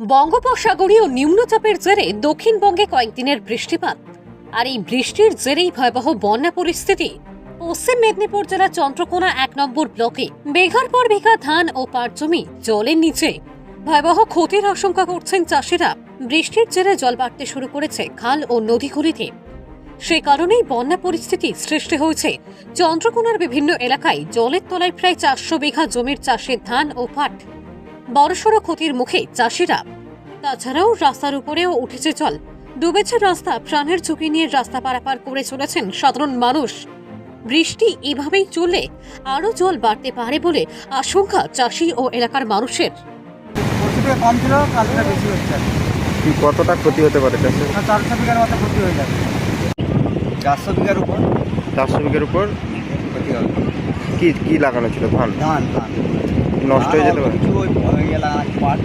বঙ্গোপসাগরীয় নিম্নচাপের জেরে দক্ষিণবঙ্গে কয়েকদিনের বৃষ্টিপাত আর এই বৃষ্টির জেরেই ভয়াবহ বন্যা পরিস্থিতি। পশ্চিম মেদিনীপুর জেলার চন্দ্রকোনা ১ নম্বর ব্লকে বিঘার পর বিঘা ধান ও পাট জমি জলের নিচে। ভয়াবহ ক্ষতির আশঙ্কা করছেন চাষিরা। বৃষ্টির জেরে জল বাড়তে শুরু করেছে খাল ও নদীগুলিতে। সে কারণেই বন্যা পরিস্থিতি সৃষ্টি হয়েছে চন্দ্রকোনার বিভিন্ন এলাকায়। জলের তলায় প্রায় ৪০০ বিঘা জমির চাষের ধান ও পাট। বড়সড় ক্ষতির মুখে চাষিরা। তাছাড়াও রাস্তার উপরেও উঠেছে জল, ডুবেছে রাস্তা। প্রাণের ঝুঁকি নিয়ে রাস্তা পারাপার করে চলেছেন সাধারণ মানুষ। বৃষ্টি এভাবেই চললে আরো জল বাড়তে পারে বলে আশঙ্কা চাষি ও এলাকার মানুষের। পরশুটা কম ছিল, কালকে বেশি হচ্ছে। কি কতটা ক্ষতি হতে পারে চাষের? 400 বিঘার মতো ক্ষতি হয়ে যাবে। 400 বিঘার উপর 400 বিঘার উপর ক্ষতি হবে। কি কি লাগানো ছিল? ধান ধান নষ্ট হয়ে যেতে পারে? কিছু ওই লাগানো পাট